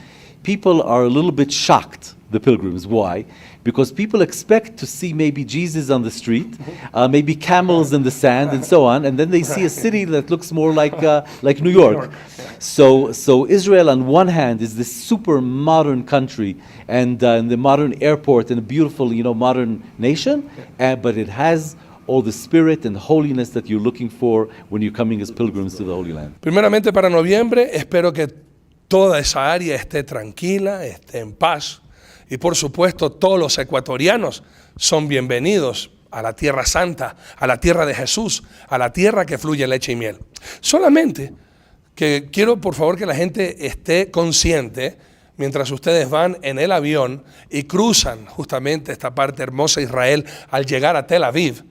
Speaker 2: People are a little bit shocked, the pilgrims. Why? Because people expect to see maybe Jesus on the street, maybe camels in the sand and so on, and then they see a city that looks more like New York. So Israel on one hand is this super modern country and the modern airport and a beautiful modern nation, but it has all the spirit and holiness that you're looking for when you're coming as pilgrims to the Holy Land.
Speaker 1: Primeramente para noviembre espero que toda esa área esté tranquila, esté en paz. Y por supuesto, todos los ecuatorianos son bienvenidos a la tierra santa, a la tierra de Jesús, a la tierra que fluye leche y miel. Solamente que quiero, por favor, que la gente esté consciente, mientras ustedes van en el avión y cruzan justamente esta parte hermosa de Israel al llegar a Tel Aviv,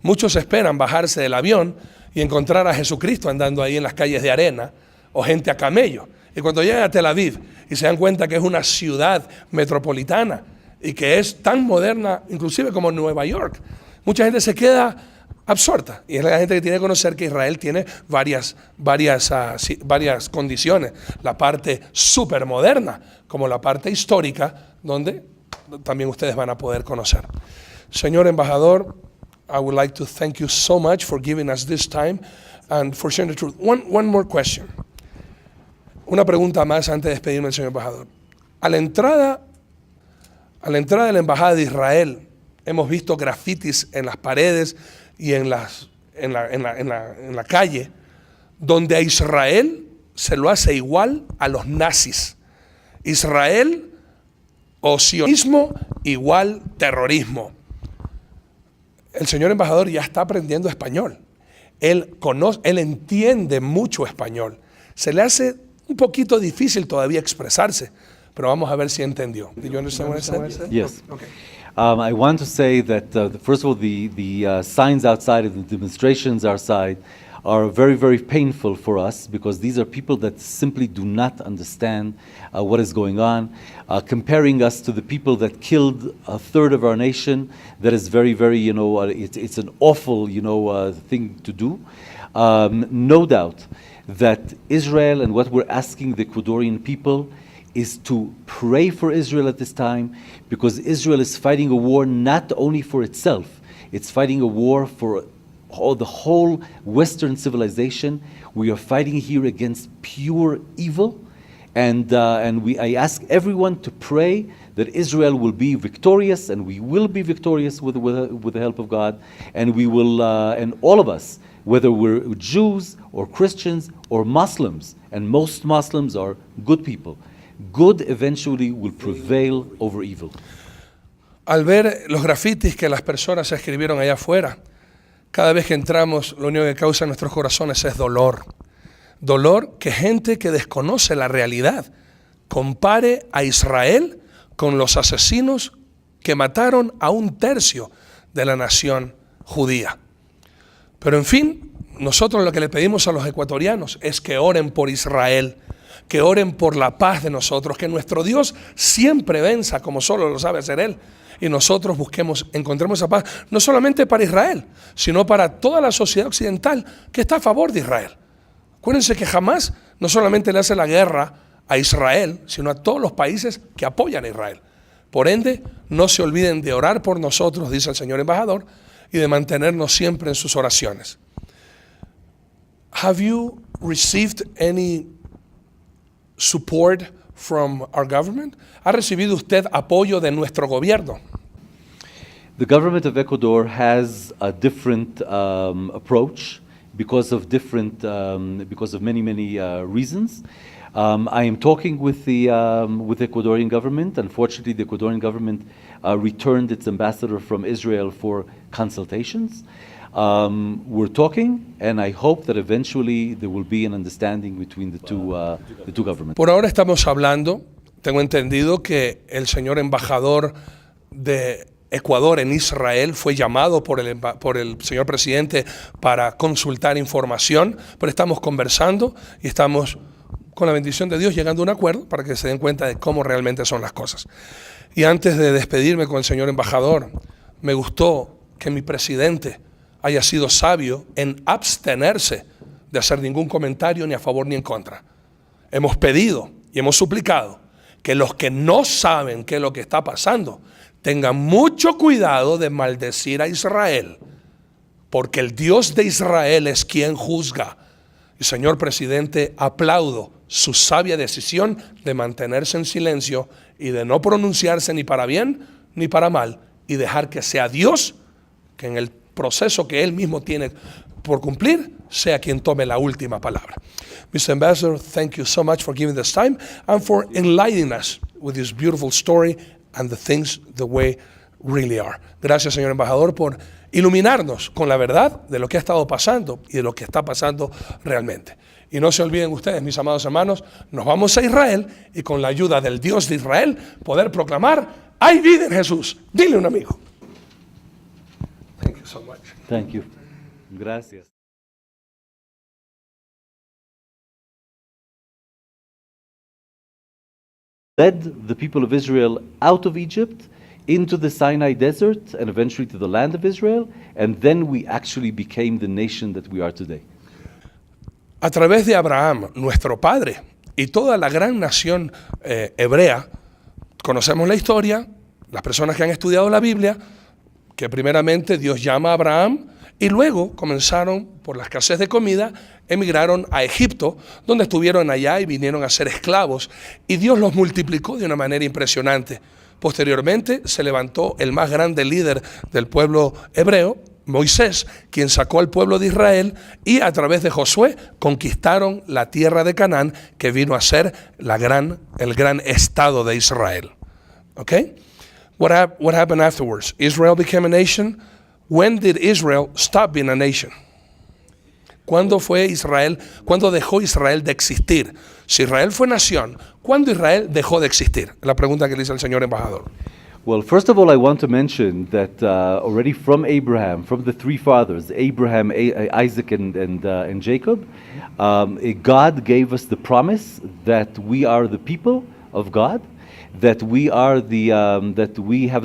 Speaker 1: muchos esperan bajarse del avión y encontrar a Jesucristo andando ahí en las calles de arena o gente a camello. Y cuando llegan a Tel Aviv y se dan cuenta que es una ciudad metropolitana y que es tan moderna, inclusive como Nueva York, mucha gente se queda absorta. Y es la gente que tiene que conocer que Israel tiene varias condiciones. La parte súper moderna, como la parte histórica, donde también ustedes van a poder conocer. Señor embajador, I would like to thank you so much for giving us this time and for sharing the truth. One more question. Una pregunta más antes de despedirme del señor embajador. A la entrada A la entrada de la embajada de Israel hemos visto grafitis en las paredes y en la calle, donde a Israel se lo hace igual a los nazis. Israel o sionismo igual terrorismo. El señor embajador ya está aprendiendo español. Él entiende mucho español. Se le hace un poquito difícil todavía expresarse, pero vamos a ver si entendió. Did you understand what I said?
Speaker 2: Yes.
Speaker 1: Okay.
Speaker 2: I want to say that, first of all, the signs outside and the demonstrations outside are very, very painful for us because these are people that simply do not understand what is going on. Comparing us to the people that killed a third of our nation, that is very, very, it's an awful, thing to do. No doubt that Israel and what we're asking the Ecuadorian people is to pray for Israel at this time because Israel is fighting a war not only for itself, it's fighting a war for the whole Western civilization. We are fighting here against pure evil, and I ask everyone to pray that Israel will be victorious, and we will be victorious with the help of God, and we will, and all of us, whether we're Jews or Christians or Muslims, and most Muslims are good people, good eventually will prevail over evil.
Speaker 1: Al ver los grafitis que las personas escribieron allá afuera, cada vez que entramos, lo único que causa en nuestros corazones es dolor. Dolor que gente que desconoce la realidad compare a Israel con los asesinos que mataron a 1/3 de la nación judía. Pero en fin, nosotros lo que le pedimos a los ecuatorianos es que oren por Israel, que oren por la paz de nosotros, que nuestro Dios siempre venza como solo lo sabe hacer Él. Y nosotros encontremos esa paz, no solamente para Israel, sino para toda la sociedad occidental que está a favor de Israel. Acuérdense que jamás no solamente le hace la guerra a Israel, sino a todos los países que apoyan a Israel. Por ende, no se olviden de orar por nosotros, dice el señor embajador, y de mantenernos siempre en sus oraciones. Have you received any support from our government? ¿Ha recibido usted apoyo de nuestro gobierno?
Speaker 2: The government of Ecuador has a different approach because of many reasons. I am talking with the Ecuadorian government. Unfortunately, the Ecuadorian government returned its ambassador from Israel for consultations. We're talking, and I hope that eventually there will be an understanding between the two governments.
Speaker 1: Por ahora estamos hablando, tengo entendido que el señor embajador de Ecuador en Israel fue llamado por el señor presidente para consultar información, pero estamos conversando y estamos con la bendición de Dios llegando a un acuerdo para que se den cuenta de cómo realmente son las cosas. Y antes de despedirme con el señor embajador, me gustó que mi presidente haya sido sabio en abstenerse de hacer ningún comentario ni a favor ni en contra. Hemos pedido y hemos suplicado que los que no saben qué es lo que está pasando tengan mucho cuidado de maldecir a Israel, porque el Dios de Israel es quien juzga. Y señor presidente, aplaudo su sabia decisión de mantenerse en silencio y de no pronunciarse ni para bien ni para mal y dejar que sea Dios, que en el proceso que él mismo tiene por cumplir, sea quien tome la última palabra. Mr. Ambassador, thank you so much for giving this time and for enlightening us with this beautiful story and the things the way really are. Gracias, señor embajador, por iluminarnos con la verdad de lo que ha estado pasando y de lo que está pasando realmente. Y no se olviden ustedes, mis amados hermanos, nos vamos a Israel y con la ayuda del Dios de Israel poder proclamar, hay vida en Jesús. Dile a un amigo. Thank you so much.
Speaker 2: Thank you. Gracias. Led the people of Israel out of Egypt into the Sinai desert and eventually to the land of Israel, and then we actually became the nation that we are today.
Speaker 1: A través de Abraham, nuestro padre, y toda la gran nación hebrea, conocemos la historia, las personas que han estudiado la Biblia, que primeramente Dios llama a Abraham y luego comenzaron, por la escasez de comida, emigraron a Egipto, donde estuvieron allá y vinieron a ser esclavos, y Dios los multiplicó de una manera impresionante. Posteriormente se levantó el más grande líder del pueblo hebreo, Moisés, quien sacó al pueblo de Israel y a través de Josué conquistaron la tierra de Canaán, que vino a ser el gran estado de Israel. Okay? What happened afterwards? Israel became a nation. When did Israel stop being a nation? ¿Cuándo dejó Israel de existir? Si Israel fue nación, ¿cuándo Israel dejó de existir? La pregunta que le hizo el señor embajador.
Speaker 2: Well, first of all, I want to mention that already from Abraham, from the three fathers, Abraham, Isaac, and Jacob, God gave us the promise that we are the people of God, that we have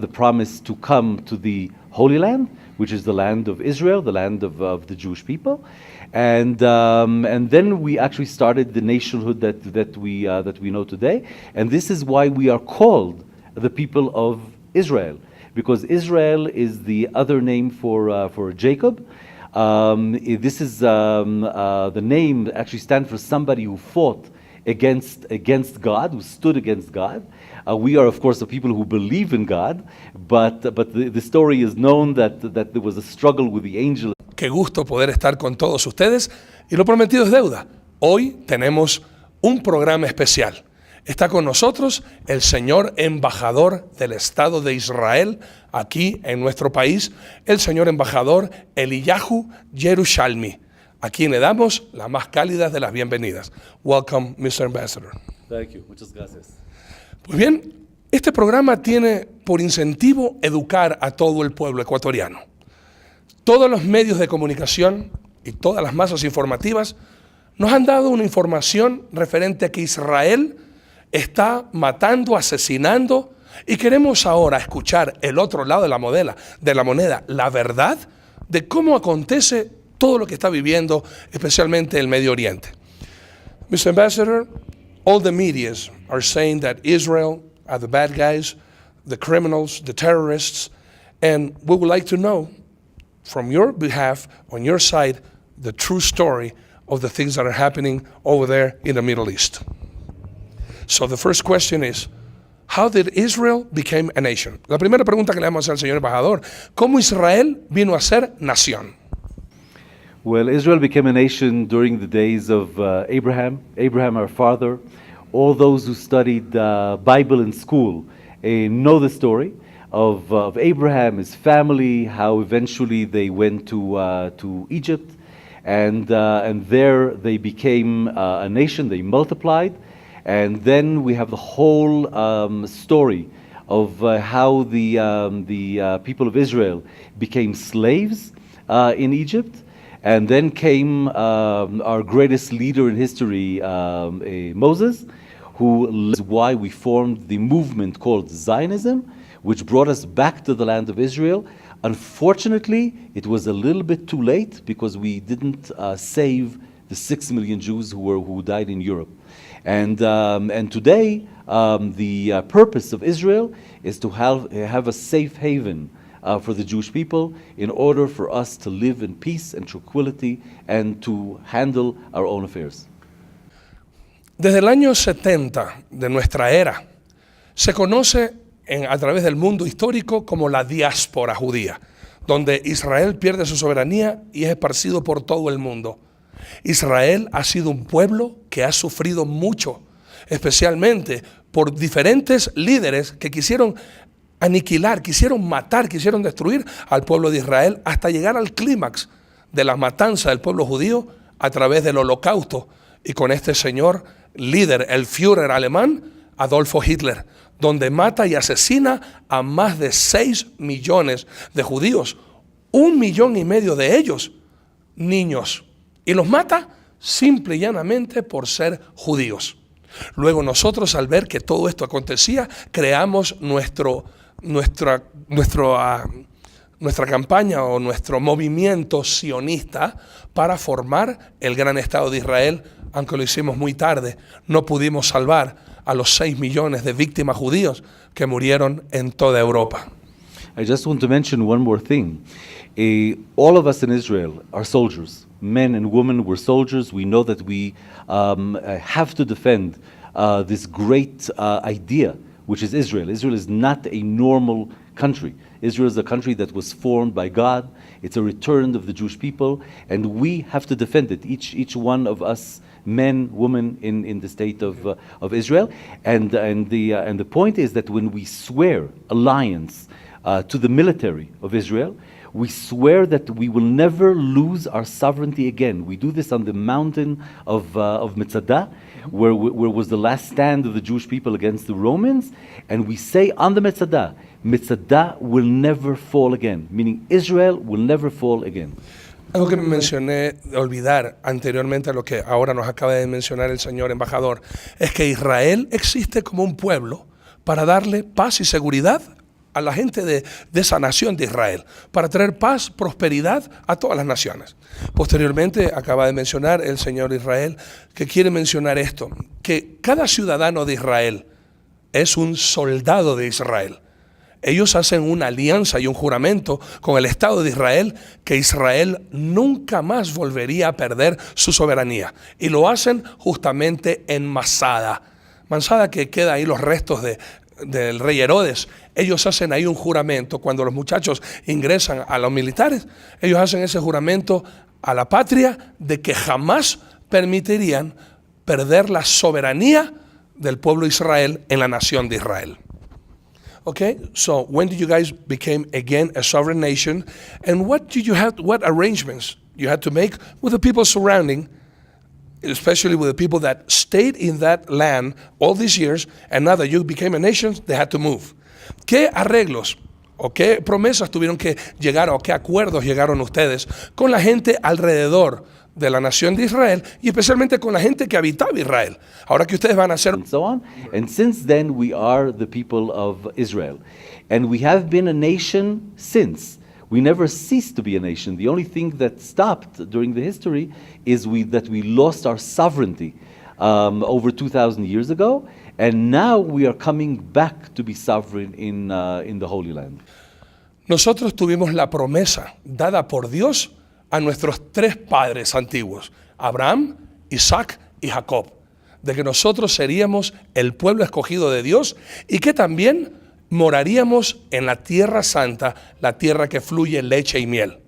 Speaker 2: the promise to come to the Holy Land, which is the land of Israel, the land of the Jewish people, and then we actually started the nationhood that we know today, and this is why we are called the people of Israel, because Israel is the other name for Jacob. This is the name actually stands for somebody who fought against God, who stood against God. We are, of course, the people who believe in God, but the story is known that there was a struggle with the angel.
Speaker 1: Qué gusto poder estar con todos ustedes, y lo prometido es deuda. Hoy tenemos un programa especial. Está con nosotros el señor embajador del Estado de Israel aquí en nuestro país, el señor embajador Eliyahu Yerushalmi, a quien le damos la más cálida de las bienvenidas. Welcome, Mr. Ambassador.
Speaker 2: Thank you. Muchas gracias.
Speaker 1: Pues bien, este programa tiene por incentivo educar a todo el pueblo ecuatoriano. Todos los medios de comunicación y todas las masas informativas nos han dado una información referente a que Israel está matando, asesinando, y queremos ahora escuchar el otro lado de la moneda, la verdad de cómo acontece todo lo que está viviendo, especialmente el Medio Oriente. Mr. Ambassador, all the medias are saying that Israel are the bad guys, the criminals, the terrorists, and we would like to know from your behalf, on your side, the true story of the things that are happening over there in the Middle East. So the first question is, how did Israel become a nation? La primera pregunta que le vamos a hacer al señor embajador, ¿cómo Israel vino a ser nación?
Speaker 2: Well, Israel became a nation during the days of Abraham our father. All those who studied Bible in school know the story of Abraham, his family, how eventually they went to Egypt, and there they became a nation, they multiplied. And then we have the whole story of how the people of Israel became slaves in Egypt. And then came our greatest leader in history, Moses, who is why we formed the movement called Zionism, which brought us back to the land of Israel. Unfortunately, it was a little bit too late because we didn't save the 6 million Jews who died in Europe. And today, the purpose of Israel is to have a safe haven for the Jewish people in order for us to live in peace and tranquility and to handle our own affairs.
Speaker 1: Desde el año 70 de nuestra era, se conoce a través del mundo histórico como la diáspora judía, donde Israel pierde su soberanía y es esparcido por todo el mundo. Israel ha sido un pueblo que ha sufrido mucho, especialmente por diferentes líderes que quisieron aniquilar, quisieron matar, quisieron destruir al pueblo de Israel hasta llegar al clímax de la matanza del pueblo judío a través del holocausto y con este señor líder, el Führer alemán, Adolfo Hitler, donde mata y asesina a más de 6 millones de judíos, 1,5 millones de ellos niños. Y los mata simple y llanamente por ser judíos. Luego nosotros, al ver que todo esto acontecía, creamos nuestra campaña o nuestro movimiento sionista para formar el gran Estado de Israel, aunque lo hicimos muy tarde. No pudimos salvar a los 6 millones de víctimas judíos que murieron en toda Europa.
Speaker 2: I just want to mention one more thing. All of us in Israel are soldiers. Men and women were soldiers. We know that we have to defend this great idea, which is Israel. Israel is not a normal country. Israel is a country that was formed by God. It's a return of the Jewish people, and we have to defend it. Each one of us, men, women, in the state of Israel. And the point is that when we swear alliance to the military of Israel, we swear that we will never lose our sovereignty again. We do this on the mountain of Metzadah, where was the last stand of the Jewish people against the Romans, and we say on the Metzadah, Metzadah will never fall again, meaning Israel will never fall again.
Speaker 1: Algo que mencioné, olvidar anteriormente a lo que ahora nos acaba de mencionar el señor embajador, es que Israel existe como un pueblo para darle paz y seguridad a la gente de esa nación de Israel, para traer paz, prosperidad a todas las naciones. Posteriormente, acaba de mencionar el señor Israel, que quiere mencionar esto, que cada ciudadano de Israel es un soldado de Israel. Ellos hacen una alianza y un juramento con el Estado de Israel que Israel nunca más volvería a perder su soberanía. Y lo hacen justamente en Masada. Masada, que queda ahí los restos del rey Herodes. Ellos hacen ahí un juramento. Cuando los muchachos ingresan a los militares, ellos hacen ese juramento a la patria de que jamás permitirían perder la soberanía del pueblo de Israel en la nación de Israel. Okay, so when did you guys become again a sovereign nation, and what arrangements you had to make with the people surrounding, especially with the people that stayed in that land all these years, and now that you became a nation, they had to move? ¿Qué arreglos o qué promesas tuvieron que llegar o qué acuerdos llegaron ustedes con la gente alrededor de la nación de Israel y especialmente con la gente que habitaba Israel? Ahora que ustedes van a hacer...
Speaker 2: And so on. And since then we are the people of Israel. And we have been a nation since. We never ceased to be a nation. The only thing that stopped during the history is that we lost our sovereignty over 2,000 years ago. And now we are coming back to be sovereign in the Holy Land.
Speaker 1: Nosotros tuvimos la promesa dada por Dios a nuestros tres padres antiguos, Abraham, Isaac y Jacob, de que nosotros seríamos el pueblo escogido de Dios y que también moraríamos en la tierra santa, la tierra que fluye leche y miel.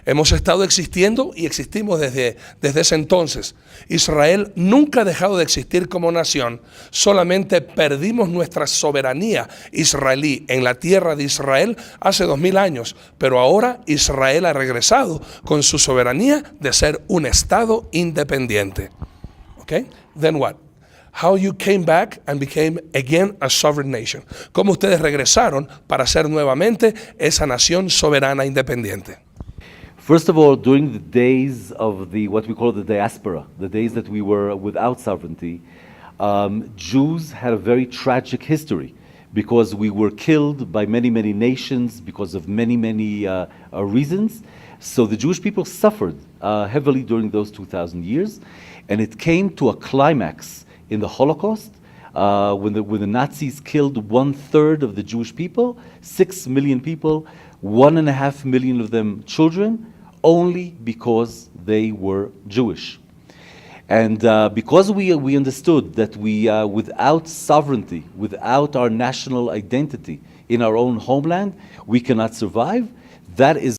Speaker 1: Hemos estado existiendo y existimos desde ese entonces. Israel nunca ha dejado de existir como nación, solamente perdimos nuestra soberanía israelí en la tierra de Israel hace 2000 años, pero ahora Israel ha regresado con su soberanía de ser un estado independiente. Okay? Then what? How you came back and became again a sovereign nation. ¿Cómo ustedes regresaron para ser nuevamente esa nación soberana independiente?
Speaker 2: First of all, during the days of what we call the diaspora, the days that we were without sovereignty, Jews had a very tragic history because we were killed by many, many nations because of many, many reasons. So the Jewish people suffered heavily during those 2,000 years, and it came to a climax in the Holocaust when the Nazis killed 1/3 of the Jewish people, 6 million people, 1.5 million of them children, only because they were Jewish. And because we understood that without sovereignty, without our national identity in our own homeland, we cannot survive, that is